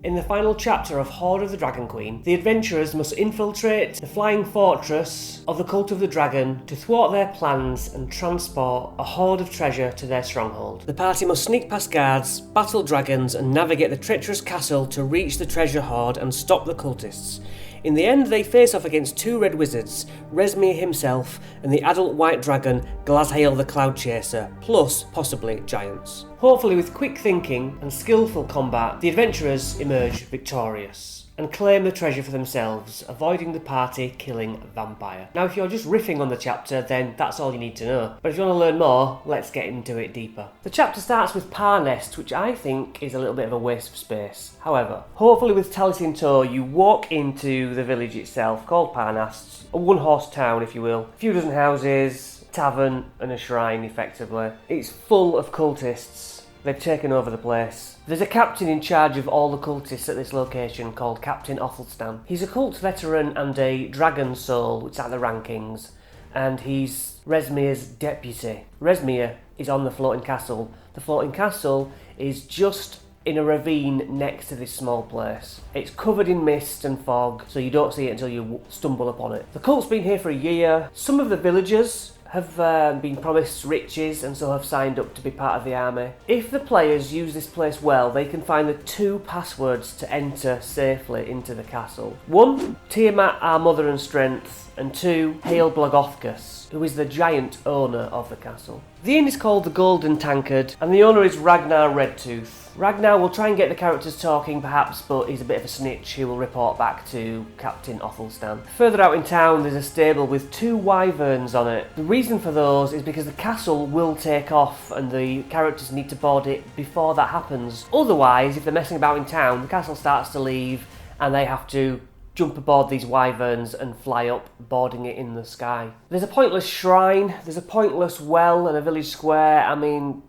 In the final chapter of Hoard of the Dragon Queen, the adventurers must infiltrate the flying fortress of the Cult of the Dragon to thwart their plans and transport a hoard of treasure to their stronghold. The party must sneak past guards, battle dragons, and navigate the treacherous castle to reach the treasure hoard and stop the cultists. In the end, they face off against two red wizards, Rezmir himself and the adult white dragon Glazhael the Cloud Chaser, plus possibly giants. Hopefully with quick thinking and skillful combat, the adventurers emerge victorious and claim the treasure for themselves, avoiding the party killing a vampire. Now if you're just riffing on the chapter, then that's all you need to know. But if you want to learn more, let's get into it deeper. The chapter starts with Parnast, which I think is a little bit of a waste of space. However, hopefully with Talis in tow, you walk into the village itself, called Parnast, a one-horse town if you will, a few dozen houses, tavern and a shrine effectively. It's full of cultists. They've taken over the place. There's a captain in charge of all the cultists at this location called Captain Othelstan. He's a cult veteran and a dragon soul, which are the rankings, and he's Rezmir's deputy. Rezmir is on the floating castle. The floating castle is just in a ravine next to this small place. It's covered in mist and fog, so you don't see it until you stumble upon it. The cult's been here for a year. Some of the villagers have been promised riches and so have signed up to be part of the army. If the players use this place well, they can find the two passwords to enter safely into the castle. 1. Tiamat, our mother and strength, and 2. Hail Blagothcus, who is the giant owner of the castle. The inn is called the Golden Tankard, and the owner is Ragnar Redtooth. Ragnar will try and get the characters talking perhaps, but he's a bit of a snitch who will report back to Captain Othelstan. Further out in town there's a stable with 2 wyverns on it. The reason for those is because the castle will take off and the characters need to board it before that happens. Otherwise, if they're messing about in town, the castle starts to leave and they have to jump aboard these wyverns and fly up, boarding it in the sky. There's a pointless shrine, there's a pointless well and a village square. I mean,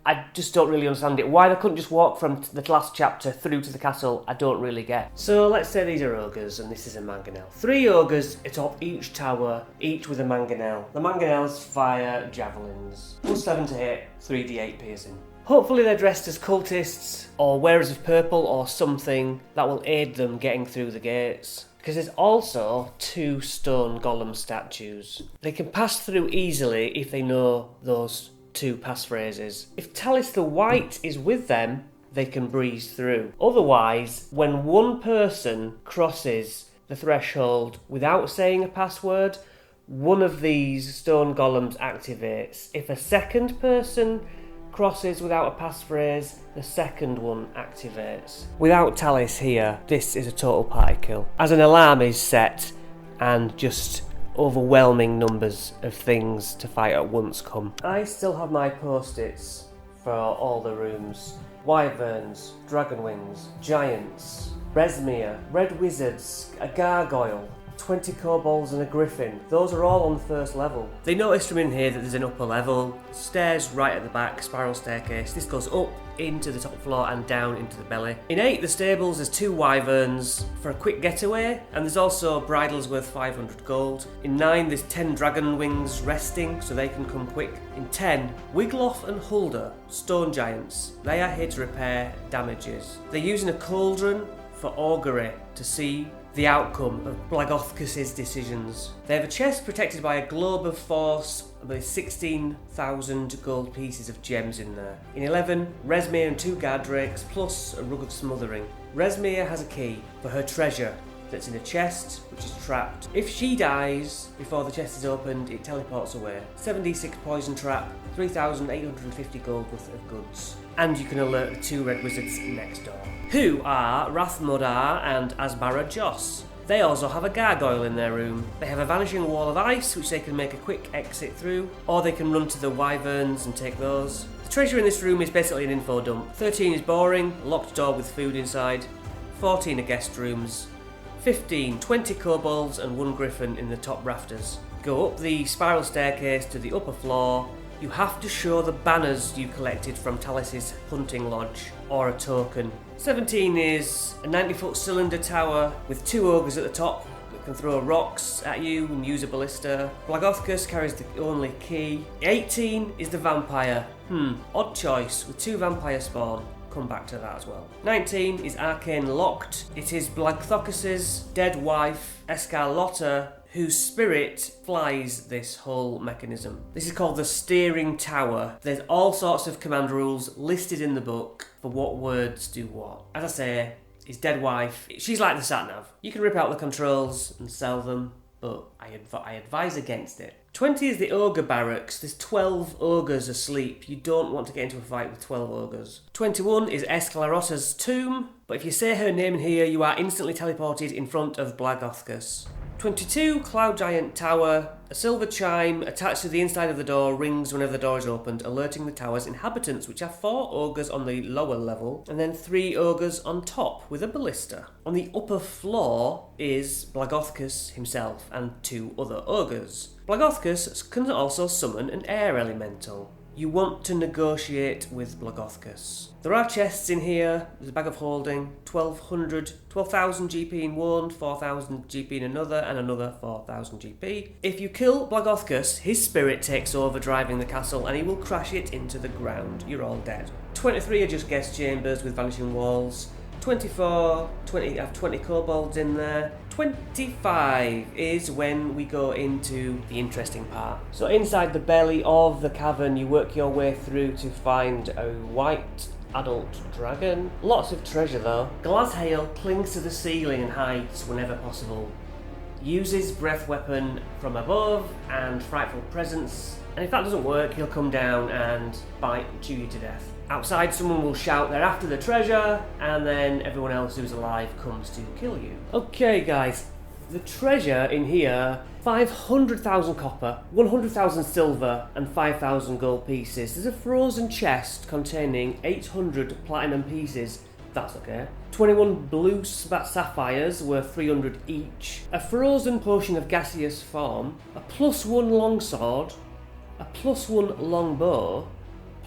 I just don't really understand it. Why they couldn't just walk from the last chapter through to the castle, I don't really get. So let's say these are ogres and this is a mangonel. 3 ogres atop each tower, each with a mangonel. The mangonels fire javelins. +7 to hit, 3d8 piercing. Hopefully they're dressed as cultists or wearers of purple or something that will aid them getting through the gates. Because there's also 2 stone golem statues. They can pass through easily if they know those 2 passphrases. If Talis the White is with them, they can breeze through. Otherwise, when one person crosses the threshold without saying a password, one of these stone golems activates. If a second person crosses without a passphrase, the second one activates. Without Talis here, this is a total party kill, as an alarm is set and just overwhelming numbers of things to fight at once come. I still have my post-its for all the rooms. Wyverns, dragon wings, giants, Rezmir, red wizards, a gargoyle, 20 kobolds and a griffin. Those are all on the first level. They noticed from in here that there's an upper level, stairs right at the back, spiral staircase. This goes up into the top floor and down into the belly. In 8, the stables, there's 2 wyverns for a quick getaway, and there's also bridles worth 500 gold. In 9, there's 10 dragon wings resting, so they can come quick. In 10, Wigloff and Hulda, stone giants. They are here to repair damages. They're using a cauldron for augury to see the outcome of Blagothcus's decisions. They have a chest protected by a globe of force with 16,000 gold pieces of gems in there. In 11, Rezmir and 2 guard drakes plus a rug of smothering. Rezmir has a key for her treasure that's in a chest which is trapped. If she dies before the chest is opened, it teleports away. 7d6 poison trap, 3,850 gold worth of goods. And you can alert the 2 red wizards next door, who are Rathmodar and Asbara Joss. They also have a gargoyle in their room. They have a vanishing wall of ice which they can make a quick exit through, or they can run to the wyverns and take those. The treasure in this room is basically an info dump. 13 is boring, a locked door with food inside. 14 are guest rooms. 15, 20 kobolds and 1 griffin in the top rafters. Go up the spiral staircase to the upper floor. You have to show the banners you collected from Talis's hunting lodge, or a token. 17 is a 90-foot cylinder tower with 2 ogres at the top that can throw rocks at you and use a ballista. Blagothcus carries the only key. 18 is the vampire. Odd choice with 2 vampire spawn. come back to that as well. 19 is Arcane Locked. It is Blagthocus's dead wife, Escarlotta, whose spirit flies this whole mechanism. This is called the Steering Tower. There's all sorts of command rules listed in the book for what words do what. As I say, his dead wife, she's like the sat-nav. You can rip out the controls and sell them, but I advise against it. 20 is the Ogre Barracks. There's 12 ogres asleep. You don't want to get into a fight with 12 ogres. 21 is Esclarotta's tomb, but if you say her name in here, you are instantly teleported in front of Blagthocus. 22, Cloud Giant Tower. A silver chime attached to the inside of the door rings whenever the door is opened, alerting the tower's inhabitants, which are 4 ogres on the lower level, and then 3 ogres on top with a ballista. On the upper floor is Blagthocus himself and 2 other ogres. Blagthocus can also summon an air elemental. You want to negotiate with Blagthocus. There are chests in here. There's a bag of holding, 12,000 GP in one, 4,000 GP in another, and another 4,000 GP. If you kill Blagthocus, his spirit takes over driving the castle and he will crash it into the ground. You're all dead. 23 are just guest chambers with vanishing walls. 24, 20 have 20 kobolds in there. 25 is when we go into the interesting part. So inside the belly of the cavern, you work your way through to find a white adult dragon. Lots of treasure though. Glazhail clings to the ceiling and hides whenever possible. Uses breath weapon from above and frightful presence. And if that doesn't work, he'll come down and bite and chew you to death. Outside, someone will shout they're after the treasure, and then everyone else who's alive comes to kill you. Okay guys, the treasure in here, 500,000 copper, 100,000 silver, and 5,000 gold pieces. There's a frozen chest containing 800 platinum pieces. That's okay. 21 blue sapphires worth 300 each. A frozen potion of gaseous form, a +1 longsword, a +1 longbow,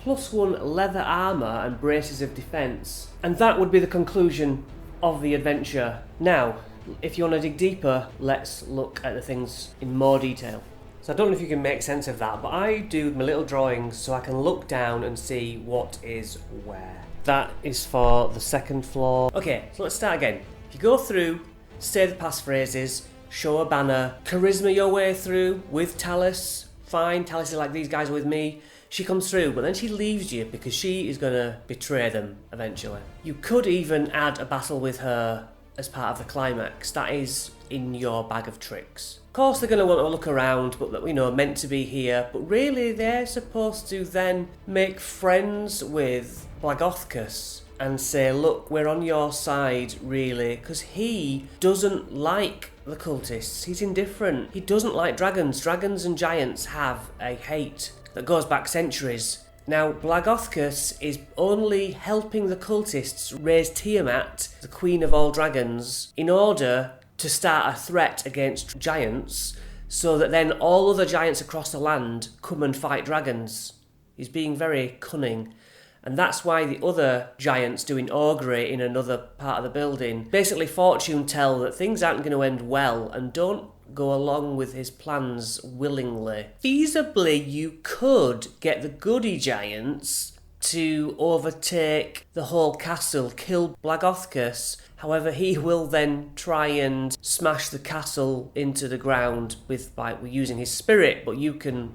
+1 leather armour and braces of defence. And that would be the conclusion of the adventure. Now, if you want to dig deeper, let's look at the things in more detail. So I don't know if you can make sense of that, but I do my little drawings so I can look down and see what is where. That is for the second floor. Okay, so let's start again. If you go through, say the passphrases, show a banner, charisma your way through with Talus. Fine, Talus is like, these guys are with me. She comes through, but then she leaves you because she is going to betray them eventually. You could even add a battle with her as part of the climax. That is in your bag of tricks. Of course they're going to want to look around, but meant to be here. But really they're supposed to then make friends with Blagthocus and say, look, we're on your side really, because he doesn't like the cultists. He's indifferent. He doesn't like dragons. Dragons and giants have a hate that goes back centuries. Now, Blagthocus is only helping the cultists raise Tiamat, the queen of all dragons, in order to start a threat against giants, so that then all other giants across the land come and fight dragons. He's being very cunning. And that's why the other giants doing augury in another part of the building basically fortune tell that things aren't going to end well and don't go along with his plans willingly. Feasibly, you could get the goody giants to overtake the whole castle, kill Blagthocus. However, he will then try and smash the castle into the ground by using his spirit, but you can,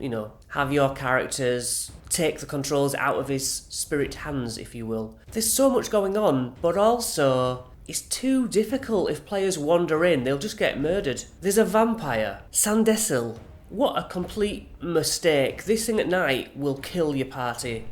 have your characters take the controls out of his spirit hands, if you will. There's so much going on, but also it's too difficult. If players wander in, they'll just get murdered. There's a vampire, Sandesil. What a complete mistake. This thing at night will kill your party.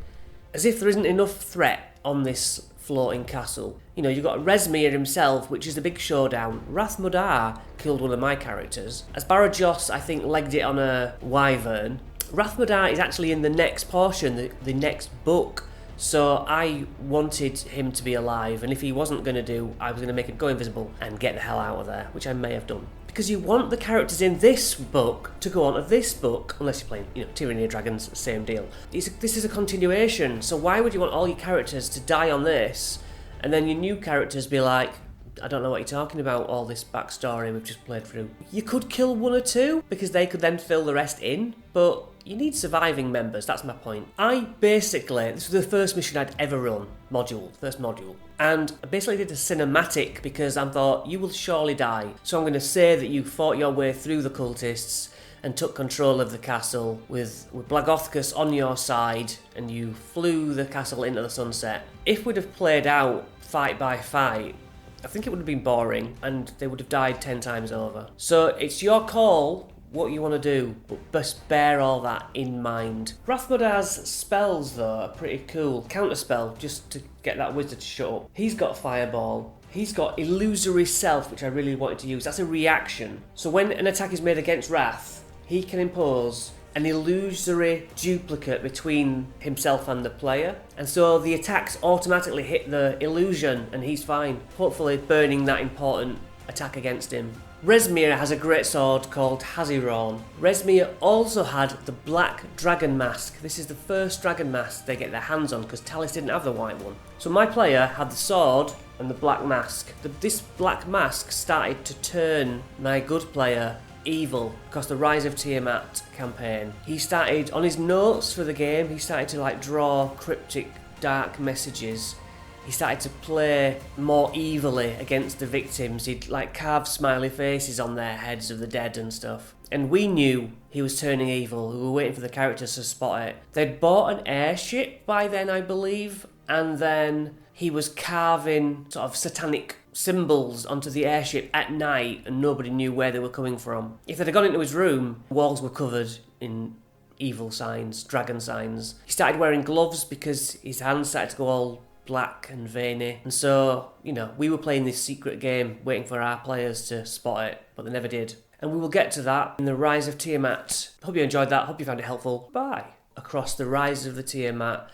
As if there isn't enough threat on this floating castle. You've got Rezmir himself, which is the big showdown. Rathmudar killed one of my characters. As Barajos, I think, legged it on a wyvern. Rathmudar is actually in the next portion, the next book. So I wanted him to be alive, and if he wasn't going to do, I was going to make him go invisible and get the hell out of there, which I may have done. Because you want the characters in this book to go on to this book, unless you're playing, Tyranny of Dragons, same deal. This is a continuation, so why would you want all your characters to die on this, and then your new characters be like, I don't know what you're talking about, all this backstory we've just played through. You could kill one or two, because they could then fill the rest in, but you need surviving members, that's my point. This was the first mission I'd ever run, first module. And I basically did a cinematic because I thought, you will surely die. So I'm going to say that you fought your way through the cultists and took control of the castle with Blagothcus on your side, and you flew the castle into the sunset. If we'd have played out fight by fight, I think it would have been boring and they would have died 10 times over. So it's your call what you want to do, but just bear all that in mind. Rathmuddar's spells though are pretty cool. Counterspell, just to get that wizard to shut up. He's got Fireball. He's got Illusory Self, which I really wanted to use. That's a reaction. So when an attack is made against Wrath, he can impose an illusory duplicate between himself and the player, and so the attacks automatically hit the illusion and he's fine, hopefully burning that important attack against him. Rezmir has a great sword called Haziron. Rezmir also had the Black Dragon Mask. This is the first dragon mask they get their hands on because Talis didn't have the white one. So my player had the sword and the black mask. This black mask started to turn my good player evil because the Rise of Tiamat campaign. He started, on his notes for the game, he started to draw cryptic dark messages. He started to play more evilly against the victims. He'd carve smiley faces on their heads of the dead and stuff. And we knew he was turning evil. We were waiting for the characters to spot it. They'd bought an airship by then, I believe, and then he was carving sort of satanic symbols onto the airship at night and nobody knew where they were coming from. If they'd gone into his room, walls were covered in evil signs, dragon signs. He started wearing gloves because his hands started to go all black and veiny. And so, we were playing this secret game waiting for our players to spot it, but they never did. And we will get to that in the Rise of Tiamat. Hope you enjoyed that. Hope you found it helpful. Bye. Across the Rise of the Tiamat